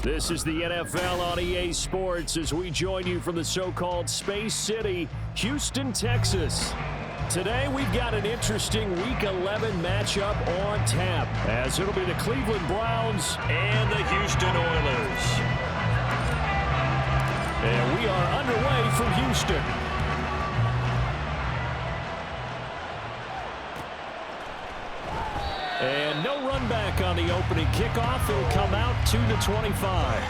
This is the NFL on EA Sports as we join you from the so-called Space City, Houston, Texas. Today we've got an interesting Week 11 matchup on tap, as it'll be the Cleveland Browns and the Houston Oilers. And we are underway from Houston. And no run back on the opening kickoff. It'll come out to the 25.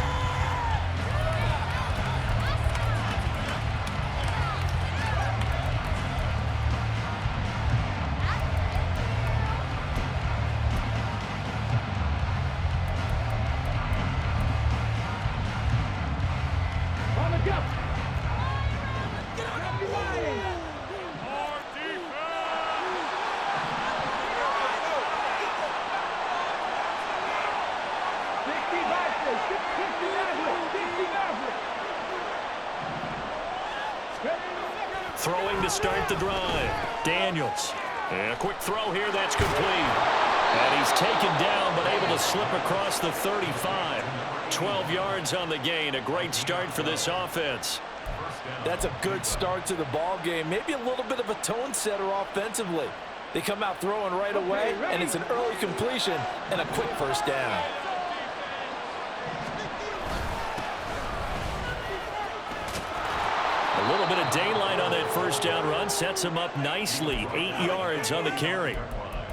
Throwing to start the drive. Daniels. And a quick throw here. That's complete. And he's taken down but able to slip across the 35. 12 yards on the gain. A great start for this offense. That's a good start to the ball game. Maybe a little bit of a tone setter offensively. They come out throwing right away, and it's an early completion and a quick first down. A little bit of daylight on that first down run sets him up nicely. 8 yards on the carry.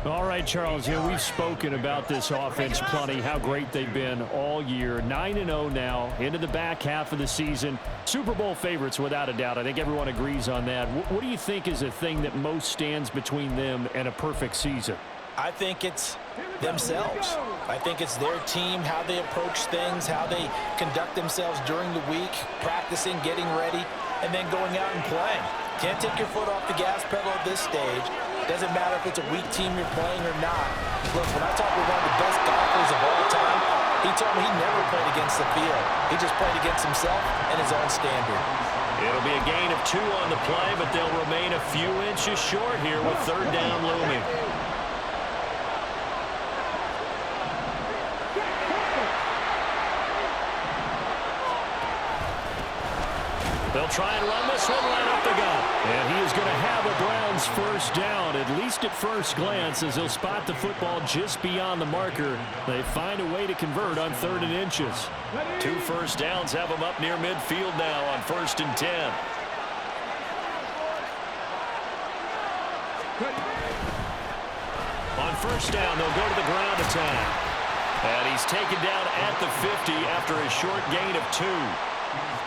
All right, Charles, we've spoken about this offense plenty, how great they've been all year. 9-0 now, into the back half of the season. Super Bowl favorites, without a doubt. I think everyone agrees on that. What do you think is the thing that most stands between them and a perfect season? I think it's themselves. I think it's their team, how they approach things, how they conduct themselves during the week, practicing, getting ready, and then going out and playing. Can't take your foot off the gas pedal at this stage. Doesn't matter if it's a weak team you're playing or not. Look, when I talk with one of the best golfers of all time, he told me he never played against the field. He just played against himself and his own standard. It'll be a gain of 2 on the play, but they'll remain a few inches short here with third down looming. They'll try and run this one right up the gut. And he is going to have a Browns first down, at least at first glance, as he'll spot the football just beyond the marker. They find a way to convert on 3rd and inches. 2 first downs have them up near midfield now on 1st and 10. On first down, they'll go to the ground attack. And he's taken down at the 50 after a short gain of 2.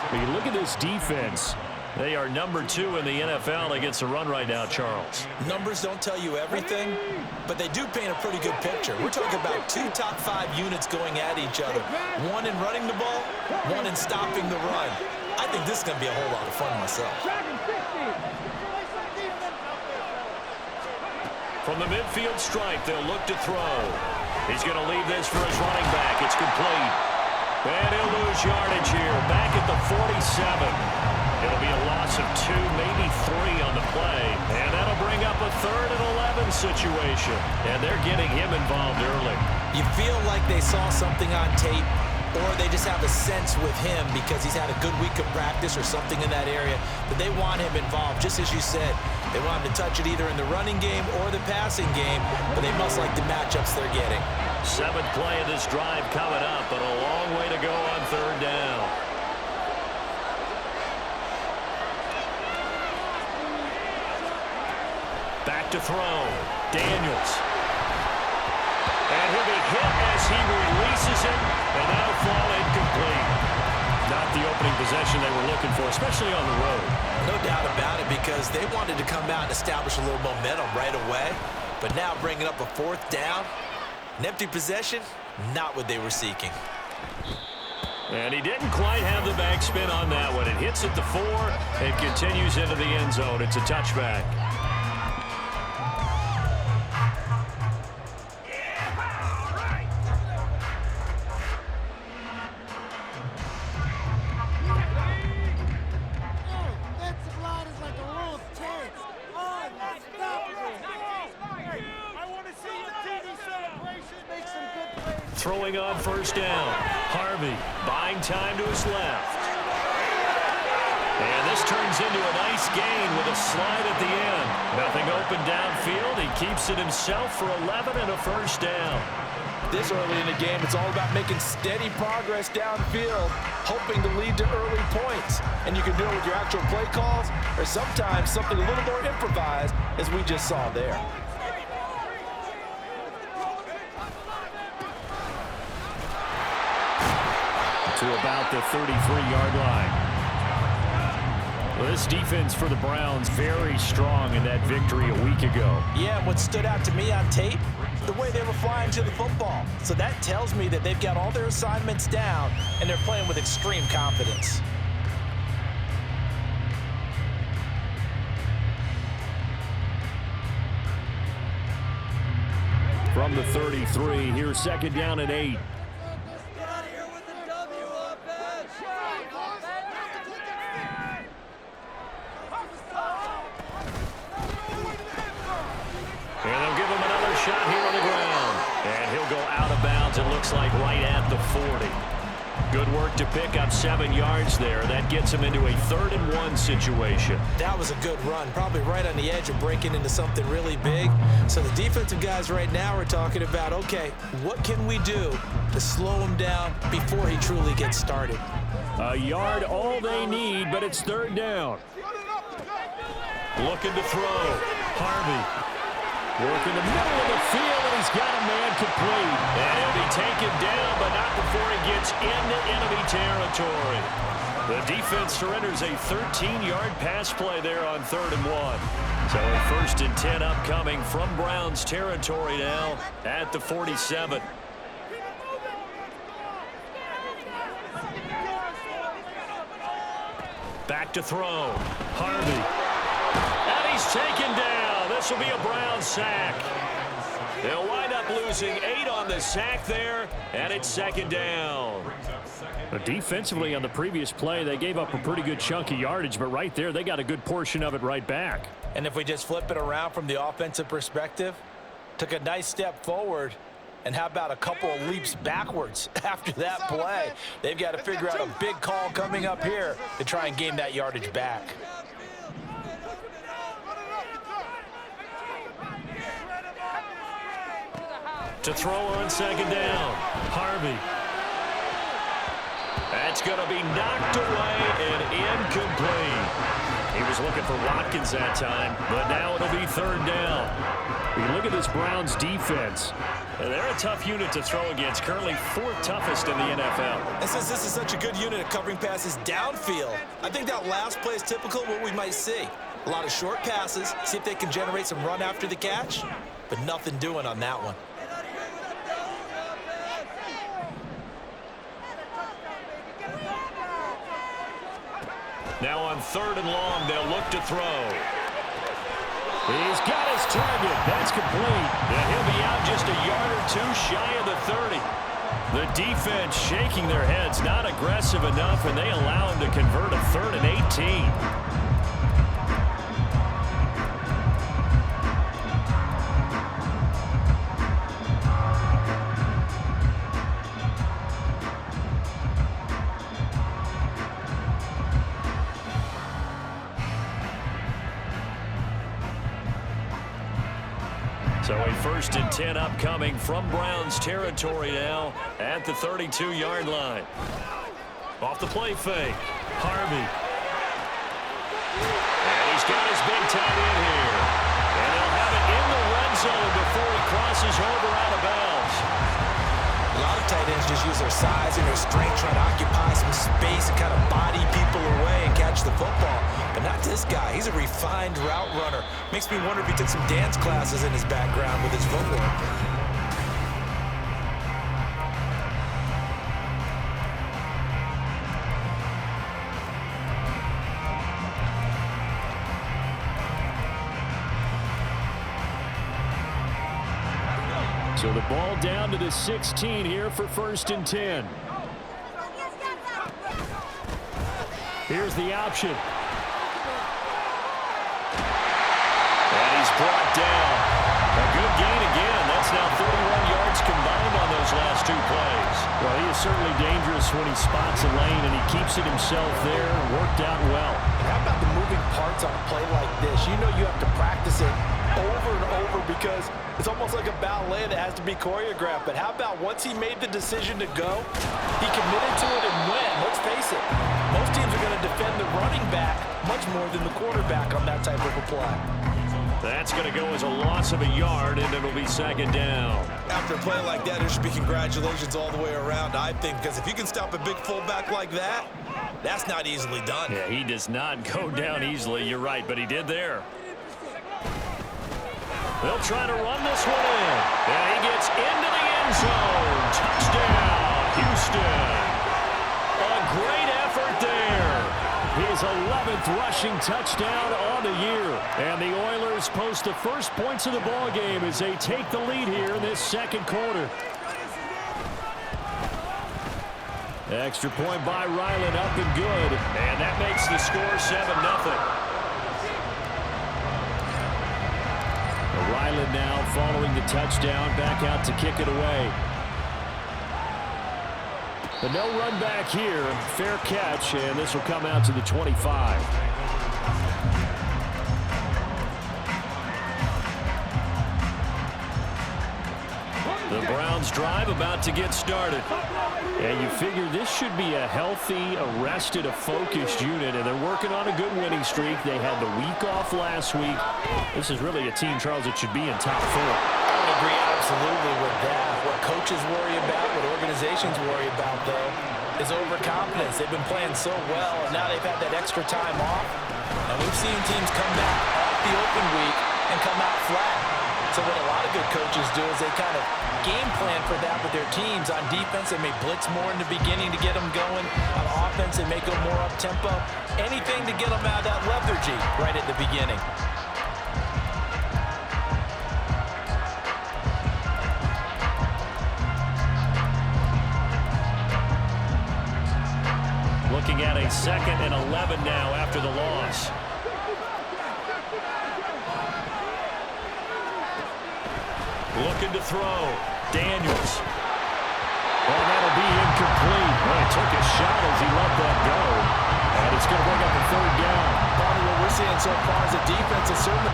When you look at this defense, they are number 2 in the NFL against the run right now, Charles. Numbers don't tell you everything, but they do paint a pretty good picture. We're talking about 2 top 5 units going at each other. 1 in running the ball, 1 in stopping the run. I think this is going to be a whole lot of fun myself. From the midfield stripe, they'll look to throw. He's going to leave this for his running back. It's complete. And he'll lose yardage here, back at the 47. It'll be a loss of 2, maybe 3 on the play. And that'll bring up a 3rd and 11 situation. And they're getting him involved early. You feel like they saw something on tape, or they just have a sense with him because he's had a good week of practice or something in that area that they want him involved. Just as you said, they want him to touch it either in the running game or the passing game, but they must like the matchups they're getting. 7th play of this drive coming up, but a long way to go on 3rd down. Back to throw. Daniels. And he'll be hit as he releases it, and that'll fall incomplete. Not the opening possession they were looking for, especially on the road. No doubt about it, because they wanted to come out and establish a little momentum right away. But now bringing up a 4th down, an empty possession, not what they were seeking. And he didn't quite have the backspin on that one. It hits at the 4 and continues into the end zone. It's a touchback. Throwing on first down. Harvey buying time to his left. And this turns into a nice gain with a slide at the end. Nothing open downfield. He keeps it himself for 11 and a first down. This early in the game, it's all about making steady progress downfield, hoping to lead to early points. And you can do it with your actual play calls, or sometimes something a little more improvised, as we just saw there. To about the 33-yard line. Well, this defense for the Browns very strong in that victory a week ago. Yeah, what stood out to me on tape, the way they were flying to the football. So that tells me that they've got all their assignments down, and they're playing with extreme confidence. From the 33, here's second down and 8. And they'll give him another shot here on the ground. And he'll go out of bounds, it looks like, right at the 40. Good work to pick up 7 yards there. That gets him into a 3rd-and-1 situation. That was a good run, probably right on the edge of breaking into something really big. So the defensive guys right now are talking about, okay, what can we do to slow him down before he truly gets started? A yard all they need, but it's 3rd down. Looking to throw. Harvey. Working the middle of the field, and he's got a man complete. And he'll be taken down, but not before he gets into enemy territory. The defense surrenders a 13-yard pass play there on 3rd and 1. So a 1st and 10 upcoming from Browns territory now at the 47. Back to throw. Harvey. And he's taken down. This will be a Browns sack. They'll wind up losing 8 on the sack there, and it's 2nd down. But defensively on the previous play, they gave up a pretty good chunk of yardage, but right there, they got a good portion of it right back. And if we just flip it around from the offensive perspective, took a nice step forward, and how about a couple of leaps backwards after that play? They've got to figure out a big call coming up here to try and gain that yardage back. To throw on 2nd down. Harvey. That's going to be knocked away and incomplete. He was looking for Watkins that time, but now it'll be 3rd down. We look at this Browns defense. They're a tough unit to throw against, currently 4th toughest in the NFL. And since this is such a good unit at covering passes downfield, I think that last play is typical of what we might see. A lot of short passes, see if they can generate some run after the catch, but nothing doing on that one. Now on 3rd and long, they'll look to throw. He's got his target. That's complete. And he'll be out just a yard or 2 shy of the 30. The defense shaking their heads, not aggressive enough, and they allow him to convert a 3rd and 18. So a 1st and 10 upcoming from Browns territory now at the 32-yard line. Off the play fake. Harvey. And he's got his big tight end here. And he'll have it in the red zone before he crosses over out of bounds. A lot of tight ends just use their size and their strength trying to occupy some space and kind of body people away and catch the football. But not this guy. He's a refined route runner. Makes me wonder if he took some dance classes in his background with his footwork. So the ball down to the 16 here for 1st and 10. Here's the option. And he's brought down. A good gain again. That's now 31 yards combined on those last last 2 plays. Well, he is certainly dangerous when he spots a lane, and he keeps it himself there. Worked out well. And how about the moving parts on a play like this? You know you have to practice it over and over because it's almost like a ballet that has to be choreographed. But how about once he made the decision to go, he committed to it and went. Let's face it, most teams are going to defend the running back much more than the quarterback on that type of a play. That's going to go as a loss of a yard, and it'll be 2nd down. After a play like that, there should be congratulations all the way around, I think, because if you can stop a big fullback like that, that's not easily done. Yeah, he does not go down easily. You're right, but he did there. They'll try to run this one in. And he gets into the end zone. Touchdown, Houston. A great effort there. His 11th rushing touchdown on the year. And the Oilers post the first points of the ball game as they take the lead here in this 2nd quarter. Extra point by Ryland, up and good. And that makes the score 7-0. Ryland now following the touchdown, back out to kick it away. But no run back here. Fair catch, and this will come out to the 25. The Browns drive about to get started. And you figure this should be a healthy, arrested, a focused unit, and they're working on a good winning streak. They had the week off last week. This is really a team, Charles, that should be in top 4. I would agree absolutely with that. What coaches worry about, what organizations worry about, though, is overconfidence. They've been playing so well, and now they've had that extra time off. And we've seen teams come back off the open week and come out flat. So what a lot of good coaches do is they kind of game plan for that with their teams. On defense, they may blitz more in the beginning to get them going. On offense, they may go more up-tempo. Anything to get them out of that lethargy right at the beginning. Looking at a 2nd and 11 now after the loss. Looking to throw. Daniels. And that'll be incomplete. Well, he took a shot as he let that go. And it's going to bring up a 3rd down. Bonnie, what we're seeing so far is a defense is certainly...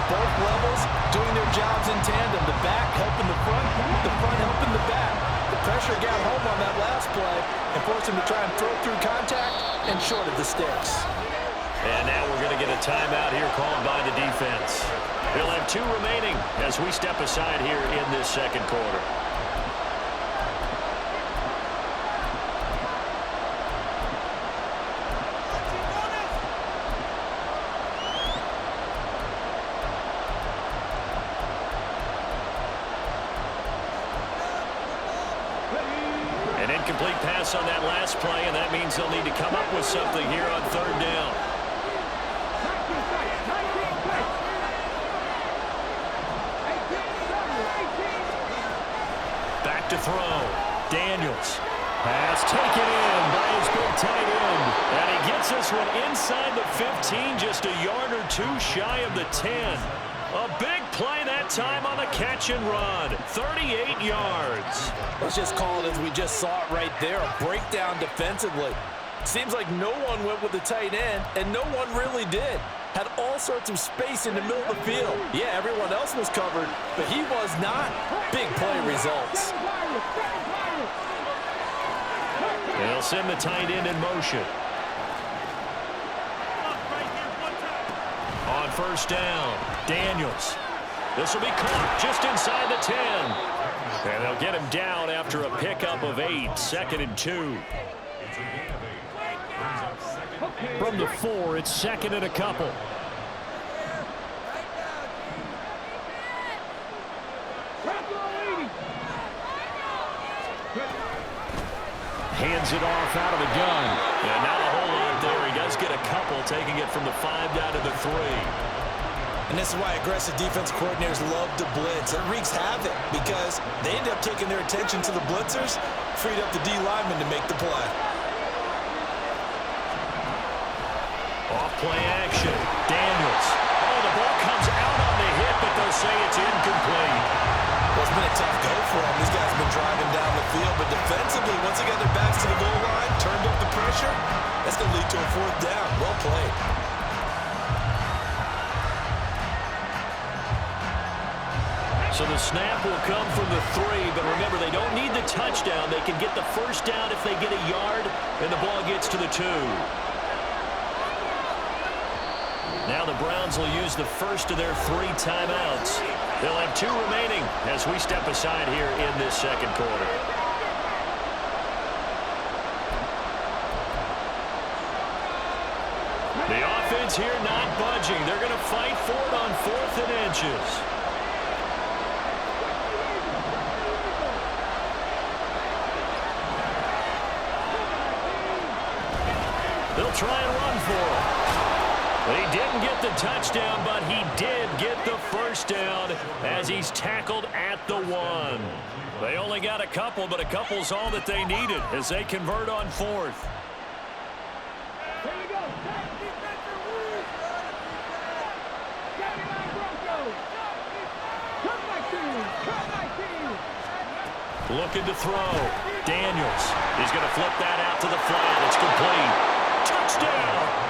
Both levels doing their jobs in tandem. The back helping the front helping the back. The pressure got home on that last play and forced him to try and throw through contact and short of the sticks. And now we're going to get a timeout here called by the defense. We'll have 2 remaining as we step aside here in this 2nd quarter. An incomplete pass on that last play, and that means they'll need to come up with something here on 3rd down. Back to throw. Daniels. Pass taken in by his big tight end. And he gets this one inside the 15, just a yard or 2 shy of the 10. A big play that time on the catch and run. 38 yards. Let's just call it as we just saw it right there. A breakdown defensively. Seems like no one went with the tight end, and no one really did. Had all sorts of space in the middle of the field. Yeah, everyone else was covered, but he was not. Big play results. They'll send the tight end in motion. On 1st down, Daniels. This will be caught just inside the 10. And they'll get him down after a pickup of 8, 2nd and 2. From the 4, it's 2nd and a couple. Hands it off out of the gun. And not a whole lot there. He does get a couple, taking it from the 5 down to the 3. And this is why aggressive defense coordinators love to blitz. It wreaks havoc because they end up taking their attention to the blitzers, freed up the D lineman to make the play. Off play action. Daniels. Oh, the ball comes out on the hit, but they'll say it's incomplete. Well, it's been a tough go for them. These guys have been driving down the field, but defensively, once they got their backs to the goal line, turned up the pressure, that's going to lead to a fourth down. Well played. So the snap will come from the 3, but remember, they don't need the touchdown. They can get the first down if they get a yard, and the ball gets to the 2. Now the Browns will use the first of their 3 timeouts. They'll have 2 remaining as we step aside here in this second quarter. The offense here not budging. They're going to fight for it on 4th and inches. They'll try and run for it. He didn't get the touchdown, but he did get the first down as he's tackled at the 1. They only got a couple, but a couple's all that they needed as they convert on 4th. Looking to throw. Daniels. He's going to flip that out to the flat. It's complete. Touchdown!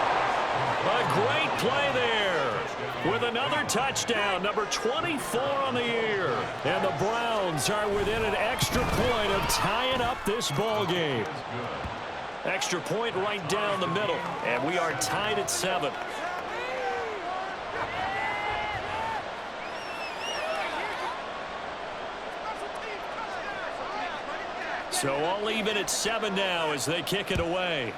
A great play there with another touchdown, number 24 on the year. And the Browns are within an extra point of tying up this ball game. Extra point right down the middle, and we are tied at 7. So all even at 7 now as they kick it away.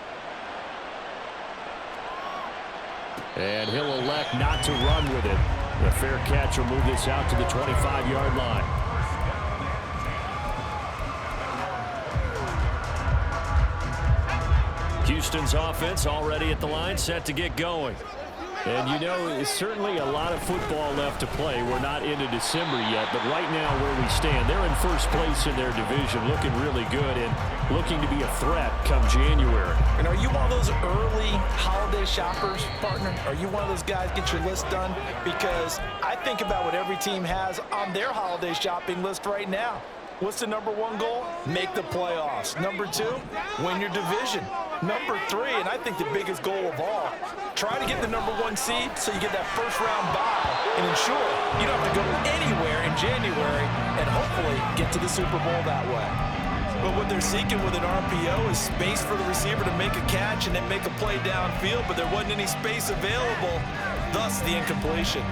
And he'll elect not to run with it. The fair catch will move this out to the 25-yard line. Houston's offense already at the line, set to get going. And, you know, it's certainly a lot of football left to play. We're not into December yet, but right now where we stand, they're in first place in their division, looking really good and looking to be a threat come January. And are you one of those early holiday shoppers, partner? Are you one of those guys get your list done? Because I think about what every team has on their holiday shopping list right now. What's the number 1 goal? Make the playoffs. Number 2, win your division. Number 3, and I think the biggest goal of all, try to get the number 1 seed so you get that first-round bye and ensure you don't have to go anywhere in January and hopefully get to the Super Bowl that way. But what they're seeking with an RPO is space for the receiver to make a catch and then make a play downfield, but there wasn't any space available, thus the incompletion.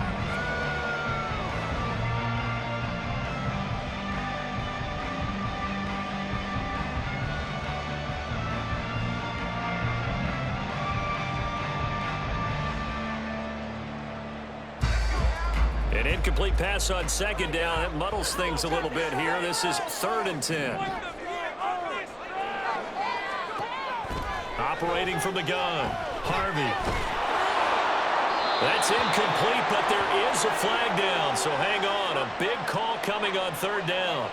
An incomplete pass on 2nd down. It muddles things a little bit here. This is 3rd and 10. Operating from the gun. Harvey. That's incomplete, but there is a flag down. So hang on. A big call coming on 3rd down.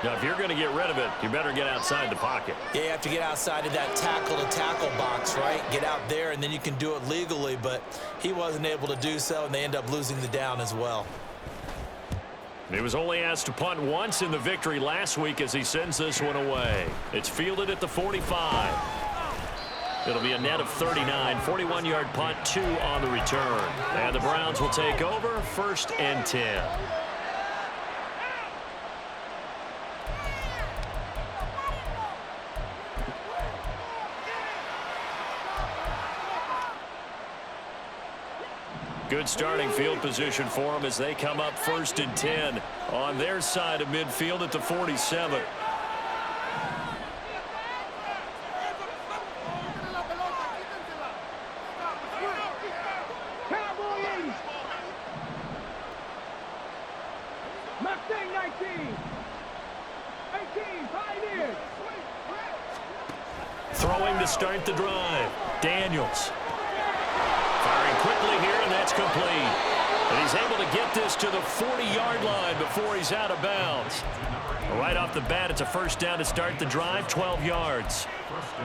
Now, if you're going to get rid of it, you better get outside the pocket. Yeah, you have to get outside of that tackle-to-tackle box, right? Get out there, and then you can do it legally, but he wasn't able to do so, and they end up losing the down as well. He was only asked to punt once in the victory last week as he sends this one away. It's fielded at the 45. It'll be a net of 39, 41-yard punt, 2 on the return. And the Browns will take over, 1st and 10. Good starting field position for them as they come up 1st and 10 on their side of midfield at the 47. Throwing to start the drive. Daniels. Firing quickly here, and that's complete. And he's able to get this to the 40-yard line before he's out of bounds. Right off the bat, it's a first down to start the drive, 12 yards.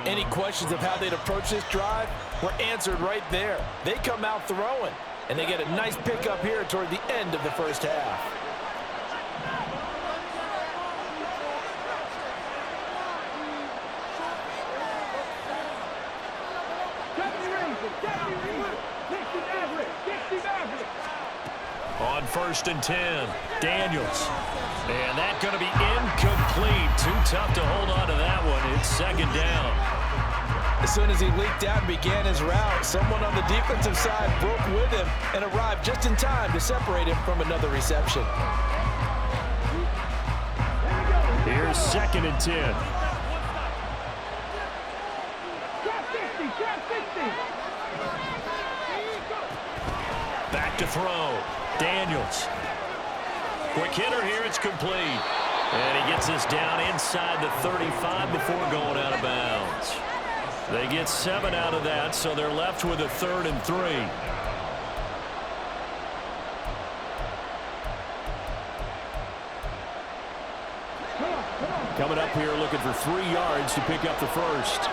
Any questions of how they'd approach this drive were answered right there. They come out throwing, and they get a nice pickup here toward the end of the first half. On 1st and 10, Daniels. And that's going to be incomplete. Too tough to hold on to that one. It's second down. As soon as he leaked out and began his route, someone on the defensive side broke with him and arrived just in time to separate him from another reception. Here's 2nd and 10. Back to throw. Daniels. Quick hitter here. It's complete. And he gets this down inside the 35 before going out of bounds. They get 7 out of that, so they're left with a 3rd and 3. Coming up here looking for 3 yards to pick up the first.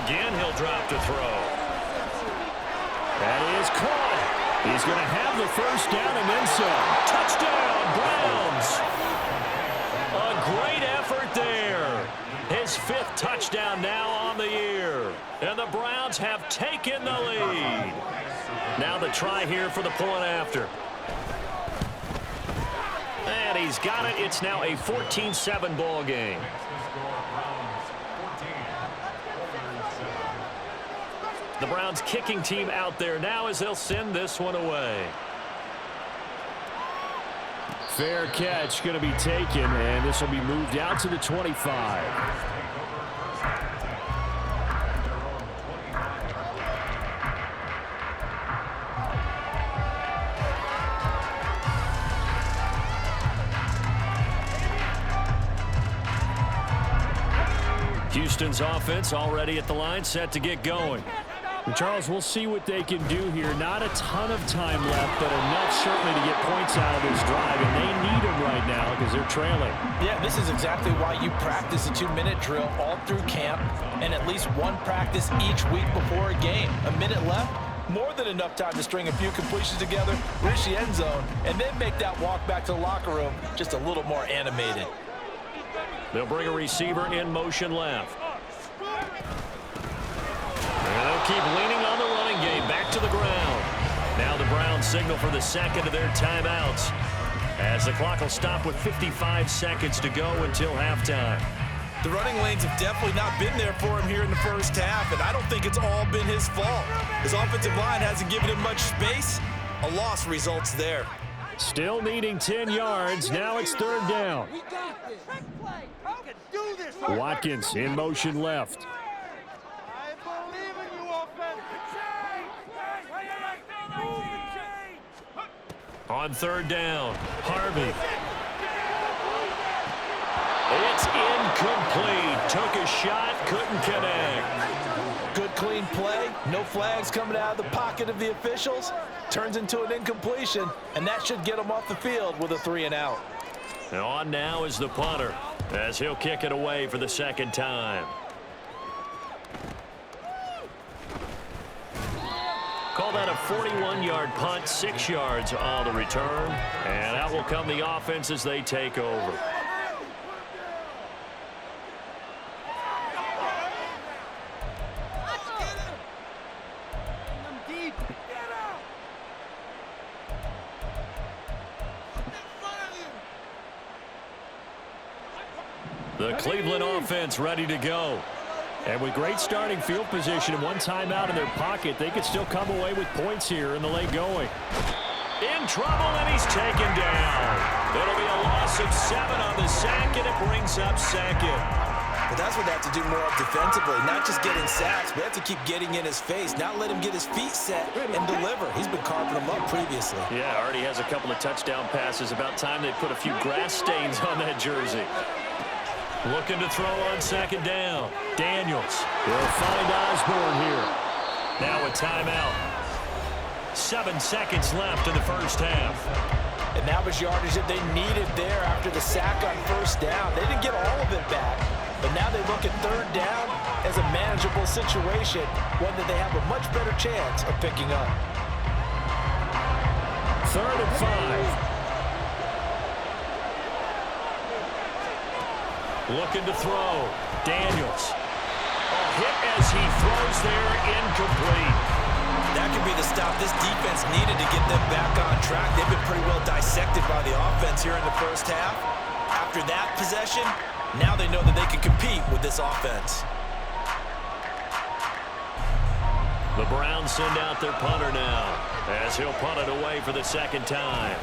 Again, he'll drop to throw. That is caught. He's going to have the first down and then some. Touchdown, Browns. A great effort there. His 5th touchdown now on the year. And the Browns have taken the lead. Now the try here for the point after. And he's got it. It's now a 14-7 ball game. The Browns kicking team out there now as they'll send this one away. Fair catch going to be taken, and this will be moved out to the 25. Houston's offense already at the line, set to get going. And Charles, we'll see what they can do here. Not a ton of time left, but enough certainly to get points out of this drive, and they need them right now because they're trailing. Yeah, this is exactly why you practice a 2-minute drill all through camp and at least one practice each week before a game. A minute left, more than enough time to string a few completions together, reach the end zone, and then make that walk back to the locker room just a little more animated. They'll bring a receiver in motion left. And they'll keep leaning on the running game back to the ground. Now the Browns signal for the second of their timeouts as the clock will stop with 55 seconds to go until halftime. The running lanes have definitely not been there for him here in the first half, and I don't think it's all been his fault. His offensive line hasn't given him much space. A loss results there. Still needing 10 yards. Now it's 3rd down. Watkins in motion left. On 3rd down, Harvey. It's incomplete. Took a shot, couldn't connect. Good clean play. No flags coming out of the pocket of the officials. Turns into an incompletion, and that should get him off the field with a 3 and out. And on now is the punter as he'll kick it away for the 2nd time. Call that a 41-yard punt, 6 yards on the return. And out will come the offense as they take over. The Cleveland offense ready to go. And with great starting field position and one timeout in their pocket, they could still come away with points here in the late going. In trouble, and he's taken down. It'll be a loss of 7 on the sack, and it brings up 2nd. But that's what they have to do more of defensively, not just getting sacks, but they have to keep getting in his face, not let him get his feet set and deliver. He's been carving them up previously. Yeah, already has a couple of touchdown passes. About time they put a few grass stains on that jersey. Looking to throw on second down. Daniels will find Osborne here. Now a timeout. 7 seconds left in the first half. And that was yardage that they needed there after the sack on first down. They didn't get all of it back, but now they look at third down as a manageable situation, one that they have a much better chance of picking up. 3rd and 5. Looking to throw. Daniels. A hit as he throws there, incomplete. That could be the stop this defense needed to get them back on track. They've been pretty well dissected by the offense here in the first half. After that possession, now they know that they can compete with this offense. The Browns send out their punter now as he'll punt it away for the second time.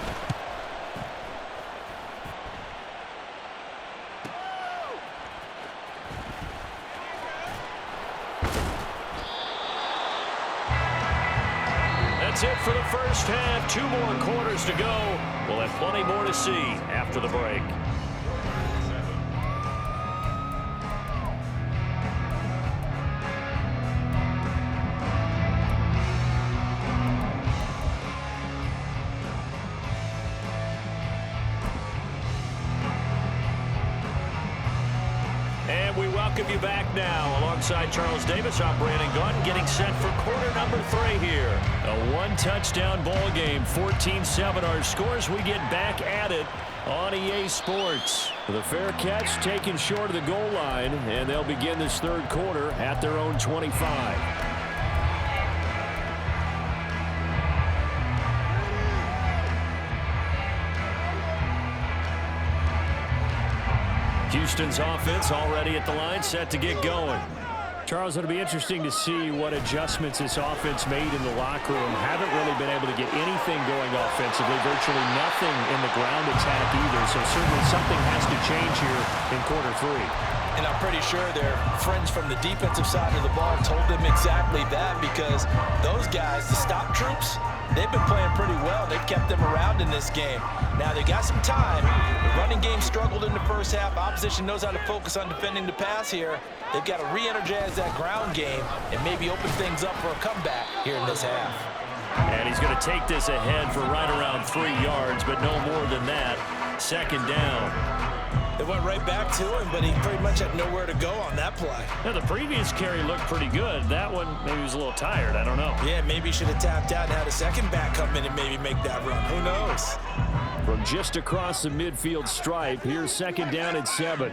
That's it for the first half. 2 more quarters to go. We'll have plenty more to see after the break. And we welcome you back now alongside Charles Davis. I'm Brandon Gaudin getting set for quarter number 3 here. A 1-touchdown ball game, 14-7 our scores. We get back at it on EA Sports. The fair catch taken short of the goal line, and they'll begin this third quarter at their own 25. Houston's offense already at the line, set to get going. Charles, it'll be interesting to see what adjustments this offense made in the locker room. Haven't really been able to get anything going offensively, virtually nothing in the ground attack either. So certainly something has to change here in quarter 3. And I'm pretty sure their friends from the defensive side of the ball told them exactly that, because those guys, the stop troops, they've been playing pretty well. They've kept them around in this game. Now, they got some time. The running game struggled in the first half. Opposition knows how to focus on defending the pass here. They've got to re-energize that ground game and maybe open things up for a comeback here in this half. And he's going to take this ahead for right around 3 yards, but no more than that. Second down. They went right back to him, but he pretty much had nowhere to go on that play. Now, the previous carry looked pretty good. That one, maybe he was a little tired. I don't know. Yeah, maybe he should have tapped out and had a second back come in and maybe make that run. Who knows? From just across the midfield stripe, here's second down at 7.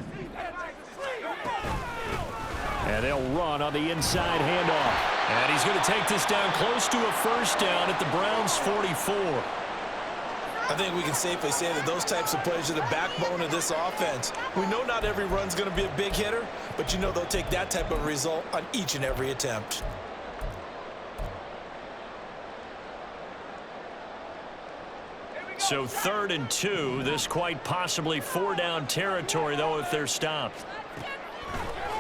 And they'll run on the inside handoff. And he's going to take this down close to a first down at the Browns' 44. I think we can safely say that those types of plays are the backbone of this offense. We know not every run's going to be a big hitter, but you know they'll take that type of result on each and every attempt. So 3rd and 2. This quite possibly 4-down territory, though, if they're stopped.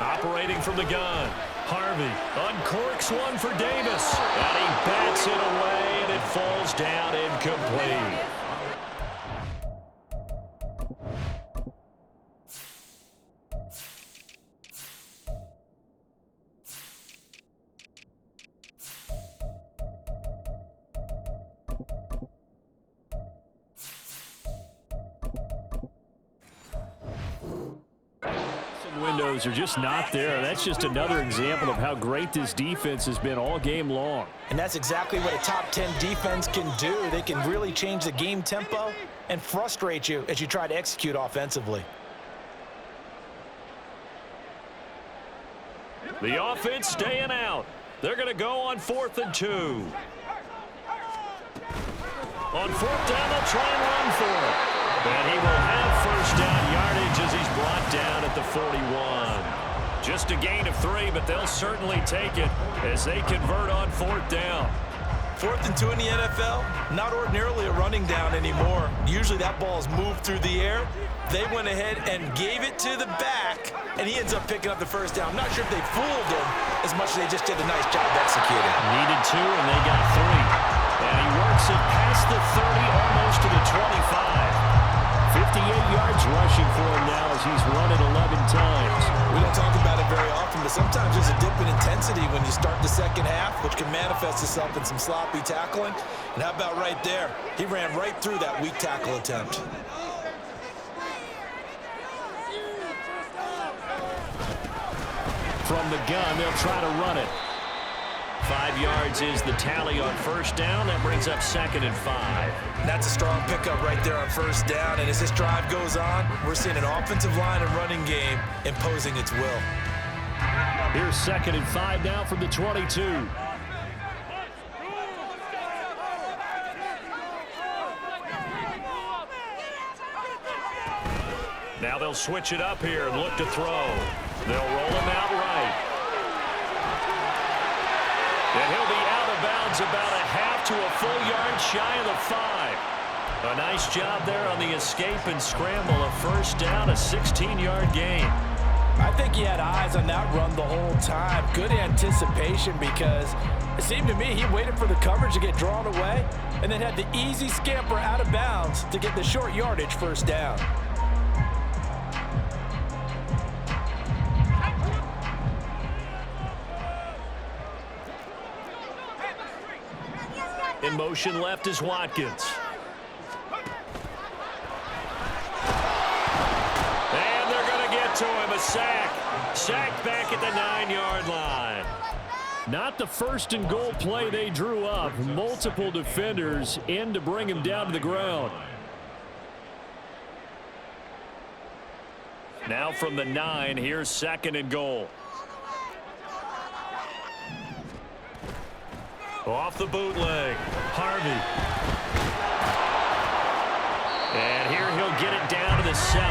Operating from the gun. Harvey uncorks one for Davis. And he bats it away, and it falls down incomplete. Windows are just not there. That's just another example of how great this defense has been all game long. And that's exactly what a top 10 defense can do. They can really change the game tempo and frustrate you as you try to execute offensively. The offense staying out. They're going to go on 4th and 2. On 4th down, they'll try and run for it. And he will have first down yardage as he's brought down at the 41. Just a gain of 3, but they'll certainly take it as they convert on 4th down. 4th and 2 in the NFL, not ordinarily a running down anymore. Usually that ball is moved through the air. They went ahead and gave it to the back, and he ends up picking up the first down. I'm not sure if they fooled him as much as they just did a nice job executing. Needed 2, and they got 3. And he works it past the 30, almost to the 25. 58 yards rushing for him now as he's run it 11 times. We don't talk about it very often, but sometimes there's a dip in intensity when you start the second half, which can manifest itself in some sloppy tackling. And how about right there? He ran right through that weak tackle attempt. From the gun, they'll try to run it. 5 yards is the tally on first down. That brings up 2nd and 5. That's a strong pickup right there on first down. And as this drive goes on, we're seeing an offensive line and running game imposing its will. Here's 2nd and 5 now from the 22. Now they'll switch it up here and look to throw. They'll roll him out right. And he'll be out of bounds about a half to a full yard shy of the 5. A nice job there on the escape and scramble. A first down, a 16-yard gain. I think he had eyes on that run the whole time. Good anticipation because it seemed to me he waited for the coverage to get drawn away and then had the easy scamper out of bounds to get the short yardage first down. In motion left is Watkins. And they're going to get to him. A sack. Sacked back at the 9-yard line. Not the first and goal play they drew up. Multiple defenders in to bring him down to the ground. Now from the 9, here's 2nd and goal. Off the bootleg, Harvey. And here he'll get it down to the 7.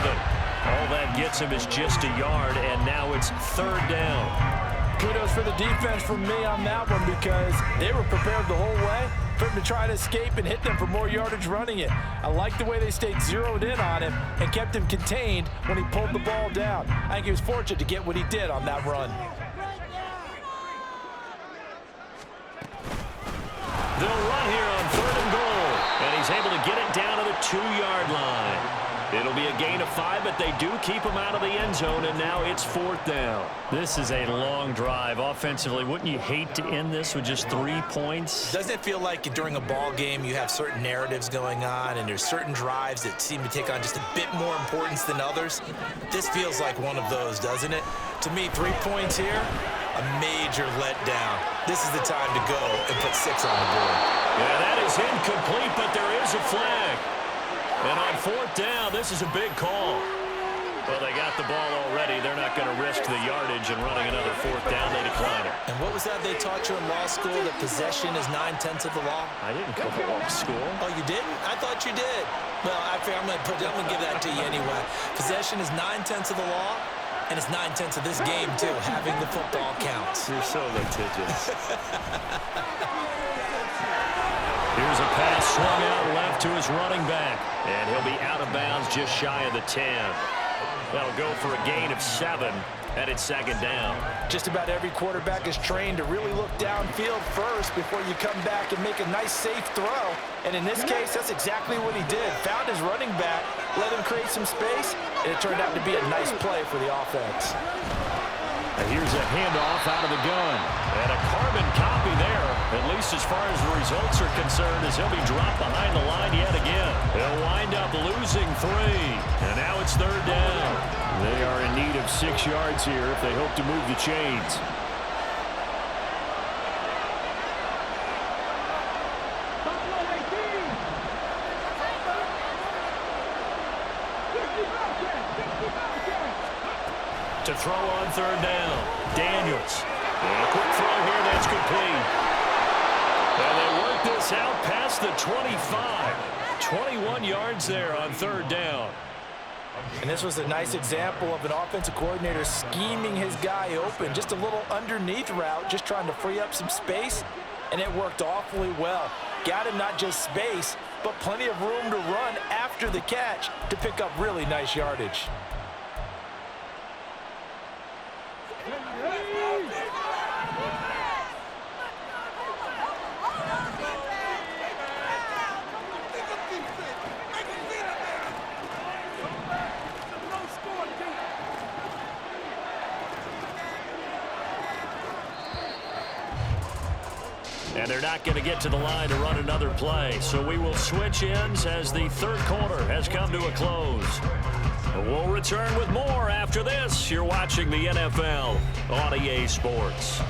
All that gets him is just a yard, and now it's 3rd down. Kudos for the defense from me on that one because they were prepared the whole way for him to try to escape and hit them for more yardage running it. I like the way they stayed zeroed in on him and kept him contained when he pulled the ball down. I think he was fortunate to get what he did on that run. They'll run here on 3rd and goal. And he's able to get it down to the 2-yard line. It'll be a gain of 5, but they do keep him out of the end zone, and now it's 4th down. This is a long drive offensively. Wouldn't you hate to end this with just 3 points? Doesn't it feel like during a ball game you have certain narratives going on and there's certain drives that seem to take on just a bit more importance than others? This feels like one of those, doesn't it? To me, 3 points here, a major letdown. This is the time to go and put 6 on the board. Yeah, that is incomplete, but there is a flag. And on 4th down, this is a bbig call. Well, they got the ball already. They're not going to risk the yardage and running another 4th down. They decline it. And what was that they taught you in law school, that possession is 9/10 of the law? I didn't come to law school. Oh, you didn't? I thought you did. Well, I'm going to give that to you anyway. Possession is 9/10 of the law, and it's 9/10 of this game, too. Having the football counts. You're so litigious. Here's a pass swung out left to his running back. And he'll be out of bounds just shy of the 10. That'll go for a gain of 7. And it's 2nd down. Just about every quarterback is trained to really look downfield first before you come back and make a nice, safe throw. And in this case, that's exactly what he did. Found his running back, let him create some space, and it turned out to be a nice play for the offense. And here's a handoff out of the gun. And a carbon copy there, at least as far as the results are concerned, as he'll be dropped behind the line yet again. They'll wind up losing 3. And now it's 3rd down. They are in need of 6 yards here if they hope to move the chains. To throw on 3rd down, Daniels. And a quick throw here, that's complete. And they work this out past the 25. 21 yards there on 3rd down. And this was a nice example of an offensive coordinator scheming his guy open. Just a little underneath route, just trying to free up some space, and it worked awfully well. Got him not just space, but plenty of room to run after the catch to pick up really nice yardage. And they're not going to get to the line to run another play. So we will switch ends as the third quarter has come to a close. We'll return with more after this. You're watching the NFL on EA Sports.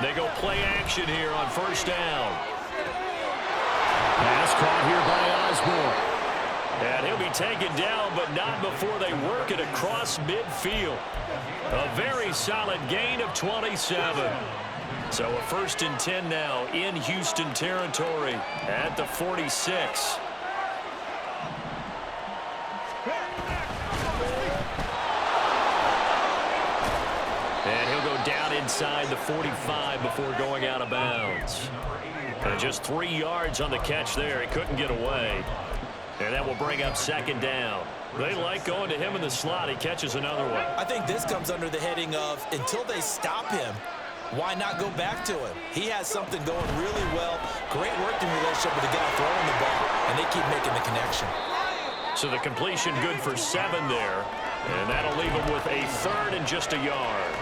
They go play action here on first down. Pass caught here by Osborne. And he'll be taken down, but not before they work it across midfield. A very solid gain of 27. So a 1st and 10 now in Houston territory at the 46. And he'll go down inside the 45 before going out of bounds. And just 3 yards on the catch there. He couldn't get away. And that will bring up 2nd down. They like going to him in the slot. He catches another one. I think this comes under the heading of until they stop him, why not go back to him? He has something going really well. Great working relationship with the guy throwing the ball, and they keep making the connection. So the completion good for 7 there. And that'll leave him with a 3rd and just a yard.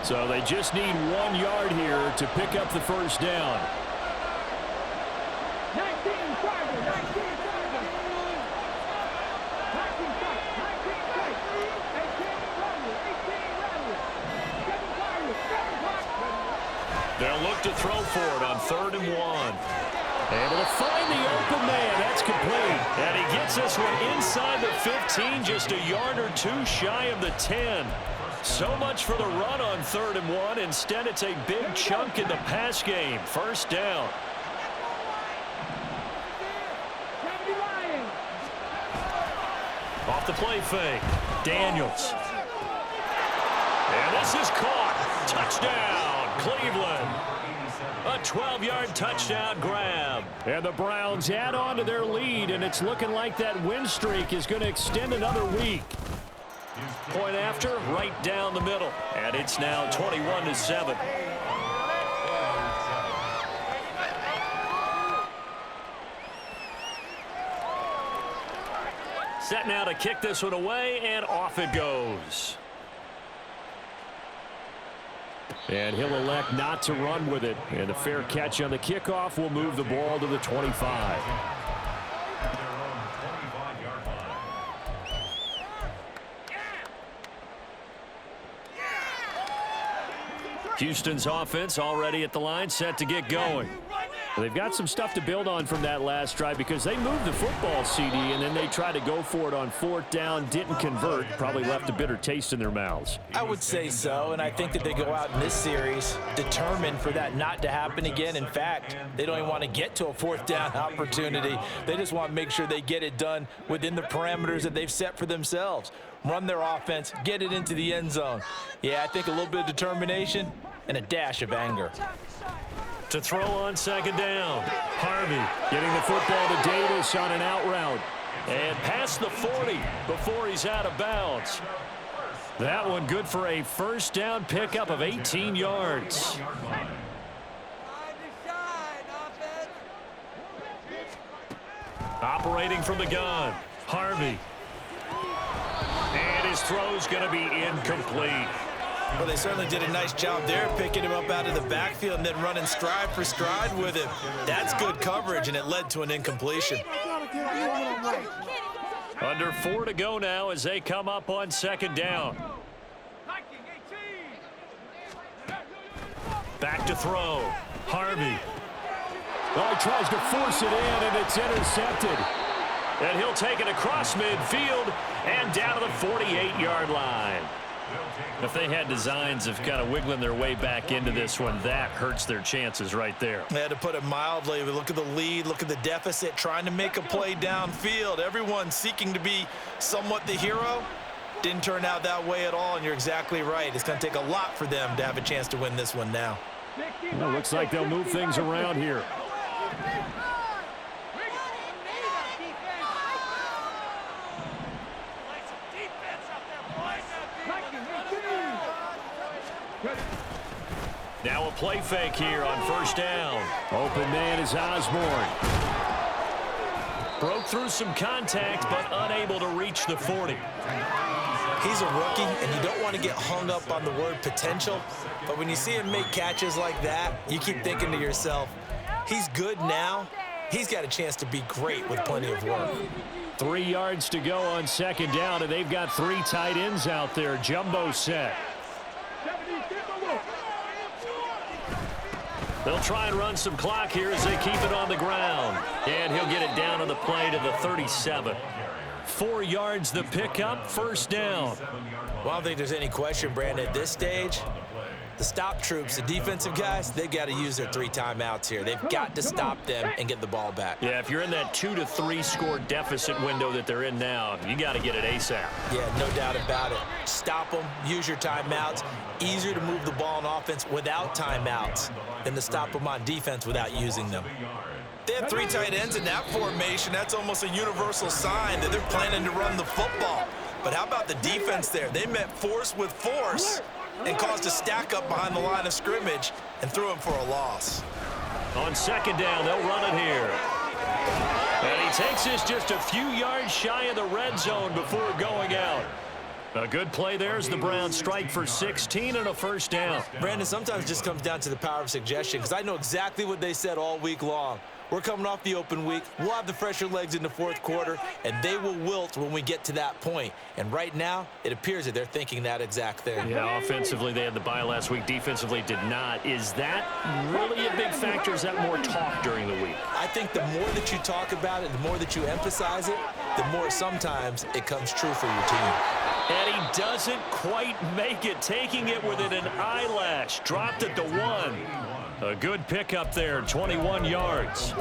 So they just need 1 yard here to pick up the first down. 19 They'll look to throw for it on 3rd and 1. Able to find the open man. That's complete. And he gets this one inside the 15, just a yard or 2 shy of the 10. So much for the run on 3rd and 1. Instead, it's a big chunk in the pass game. First down. Off the play fake. Daniels. And this is caught. Touchdown, Cleveland. A 12-yard touchdown grab. And the Browns add on to their lead, and it's looking like that win streak is going to extend another week. Point after, right down the middle. And it's now 21-7. Set now to kick this one away, and off it goes. And he'll elect not to run with it. And a fair catch on the kickoff will move the ball to the 25. Houston's offense already at the line, set to get going. They've got some stuff to build on from that last drive because they moved the football, CD, and then they tried to go for it on 4th down, didn't convert, probably left a bitter taste in their mouths. I would say so, and I think that they go out in this series determined for that not to happen again. In fact, they don't even want to get to a 4th down opportunity. They just want to make sure they get it done within the parameters that they've set for themselves. Run their offense, get it into the end zone. Yeah, I think a little bit of determination and a dash of anger. To throw on 2nd down. Harvey getting the football to Davis on an out route. And past the 40 before he's out of bounds. That one good for a 1st down pickup of 18 yards. Operating from the gun. Harvey. And his throw's going to be incomplete. Well, they certainly did a nice job there, picking him up out of the backfield and then running stride for stride with him. That's good coverage, and it led to an incompletion. Under 4 to go now as they come up on 2nd down. Back to throw. Harvey. Oh, he tries to force it in, and it's intercepted. And he'll take it across midfield and down to the 48-yard line. If they had designs of kind of wiggling their way back into this one, that hurts their chances right there. They had to put it mildly. Look at the lead, look at the deficit, trying to make a play downfield. Everyone seeking to be somewhat the hero. Didn't turn out that way at all, and you're exactly right. It's going to take a lot for them to have a chance to win this one now. Well, looks like they'll move things around here. Now a play fake here on first down. Open man is Osborne. Broke through some contact, but unable to reach the 40. He's a rookie, and you don't want to get hung up on the word potential. But when you see him make catches like that, you keep thinking to yourself, he's good now. He's got a chance to be great with plenty of work. 3 yards to go on second down, and they've got 3 tight ends out there. Jumbo set. They'll try and run some clock here as they keep it on the ground. And he'll get it down on the play to the 37. 4 yards the pickup, first down. Well, I don't think there's any question, Brandon, at this stage. The stop troops, the defensive guys, they got to use their 3 timeouts here. They've got to stop them and get the ball back. Yeah, if you're in that 2 to 3 score deficit window that they're in now, you got to get it ASAP. Yeah, no doubt about it. Stop them, use your timeouts. Easier to move the ball on offense without timeouts than to stop them on defense without using them. They have 3 tight ends in that formation. That's almost a universal sign that they're planning to run the football. But how about the defense there? They met force with force and caused a stack up behind the line of scrimmage and threw him for a loss. On second down, they'll run it here. And he takes this just a few yards shy of the red zone before going out. A good play there as the Browns strike for 16 and a first down. Brandon, sometimes it just comes down to the power of suggestion, because I know exactly what they said all week long. We're coming off the open week. We'll have the fresher legs in the fourth quarter, and they will wilt when we get to that point. And right now, it appears that they're thinking that exact thing. Yeah, offensively, they had the bye last week. Defensively, did not. Is that really a big factor? Is that more talk during the week? I think the more that you talk about it, the more that you emphasize it, the more sometimes it comes true for your team. And he doesn't quite make it, taking it within an eyelash. Dropped it to 1. A good pickup there, 21 yards.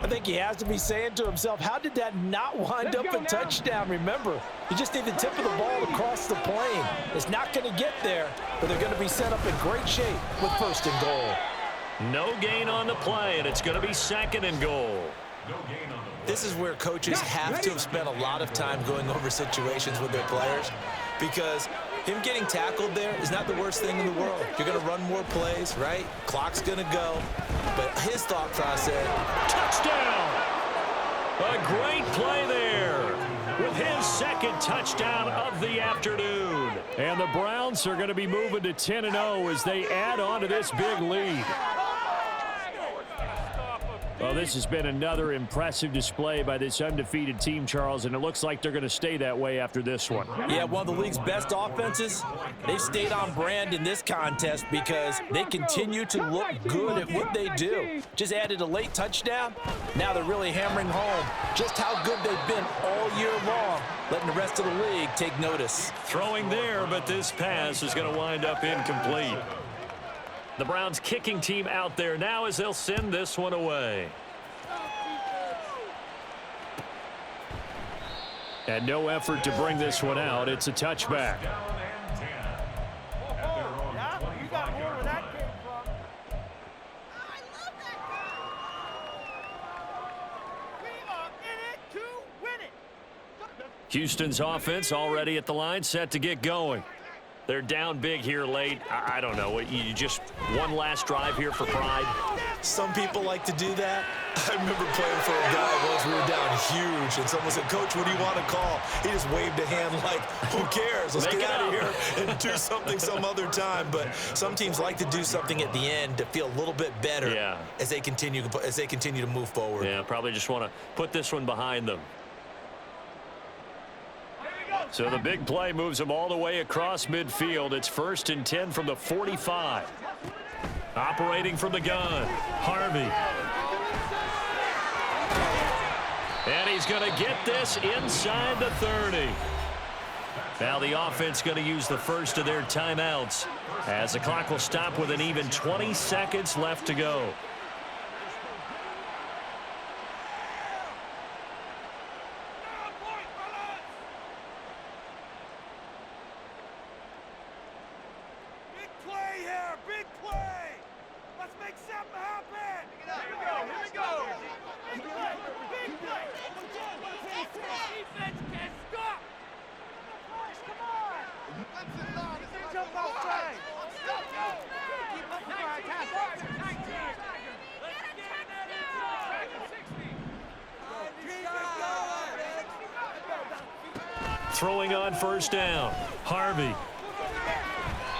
I think he has to be saying to himself, how did that not wind up a touchdown? Remember, you just need the tip of the ball across the plane. It's not going to get there, but they're going to be set up in great shape with first and goal. No gain on the play, and it's going to be second and goal. This is where coaches have to have spent a lot of time going over situations with their players, because him getting tackled there is not the worst thing in the world. You're going to run more plays, right? Clock's going to go. But his thought process. Touchdown! A great play there with his second touchdown of the afternoon. And the Browns are going to be moving to 10-0 as they add on to this big lead. Well, this has been another impressive display by this undefeated team, Charles, and it looks like they're going to stay that way after this one. Yeah, one of the league's best offenses. They've stayed on brand in this contest because they continue to look good at what they do. Just added a late touchdown. Now they're really hammering home just how good they've been all year long, letting the rest of the league take notice. Throwing there, but this pass is going to wind up incomplete. The Browns kicking team out there now as they'll send this one away. And no effort to bring this one out. It's a touchback. Houston's offense already at the line, set to get going. They're down big here late. I don't know. You just one last drive here for pride? Some people like to do that. I remember playing for a guy once. We were down huge, and someone said, "Coach, what do you want to call?" He just waved a hand like, "Who cares? Let's get out of here and do something some other time." But some teams like to do something at the end to feel a little bit better as they continue to move forward. Yeah, probably just want to put this one behind them. So the big play moves them all the way across midfield. It's 1st and 10 from the 45. Operating from the gun, Harvey. And he's going to get this inside the 30. Now the offense going to use the first of their timeouts as the clock will stop with an even 20 seconds left to go. Big play here, big play. Let's make something happen. Here we go. Big play. Defense can't stop. Come on. Jump outside. Keep up the drive. Let's get in there. 60. Throwing on first down, Harvey.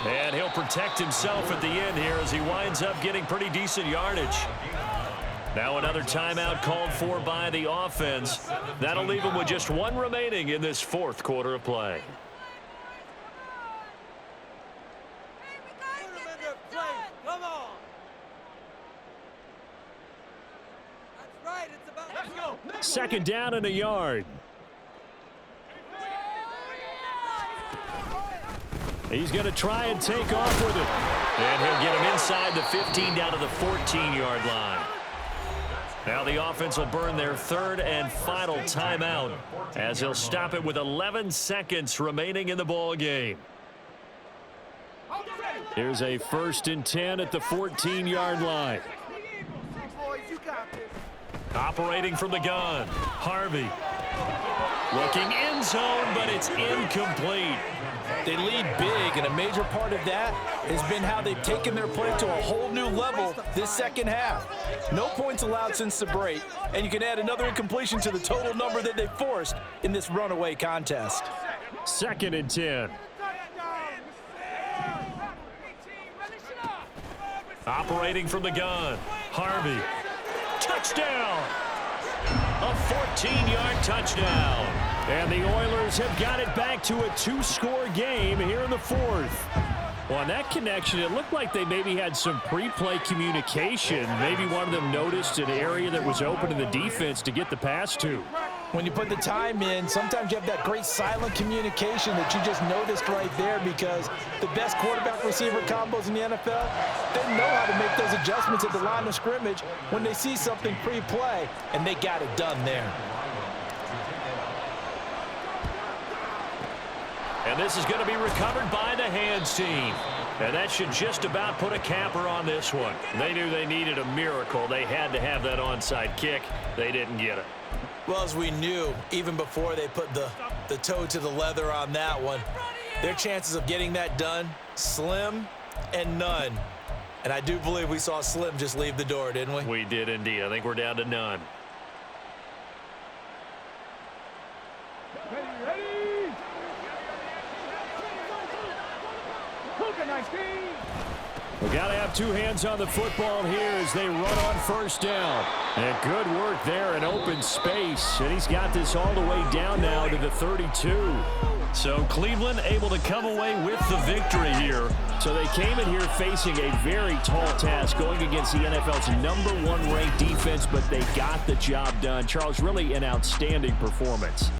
And he'll protect himself at the end here as he winds up getting pretty decent yardage. Now another timeout called for by the offense. That'll leave him with just one remaining in this fourth quarter of play. Come on. That's right. It's about. Let's go. Second down and a yard. He's going to try and take off with it. And he'll get him inside the 15 down to the 14-yard line. Now the offense will burn their third and final timeout as he'll stop it with 11 seconds remaining in the ball game. Here's a 1st and 10 at the 14-yard line. Operating from the gun, Harvey. Looking end zone, but it's incomplete. They lead big, and a major part of that has been how they've taken their play to a whole new level this second half. No points allowed since the break, and you can add another incompletion to the total number that they forced in this runaway contest. 2nd and 10. Operating from the gun, Harvey. Touchdown! A 14-yard touchdown. And the Oilers have got it back to a 2-score game here in the fourth. Well, on that connection, it looked like they maybe had some pre-play communication. Maybe one of them noticed an area that was open to the defense to get the pass to. When you put the time in, sometimes you have that great silent communication that you just noticed right there, because the best quarterback-receiver combos in the NFL, they know how to make those adjustments at the line of scrimmage when they see something pre-play, and they got it done there. And this is going to be recovered by the hands team. And that should just about put a capper on this one. They knew they needed a miracle. They had to have that onside kick. They didn't get it. Well, as we knew, even before they put the toe to the leather on that one, their chances of getting that done, slim and none. And I do believe we saw Slim just leave the door, didn't we? We did indeed. I think we're down to none. We got to have two hands on the football here as they run on first down. And good work there in open space. And he's got this all the way down now to the 32. So Cleveland able to come away with the victory here. So they came in here facing a very tall task going against the NFL's #1 ranked defense, but they got the job done. Charles, really an outstanding performance.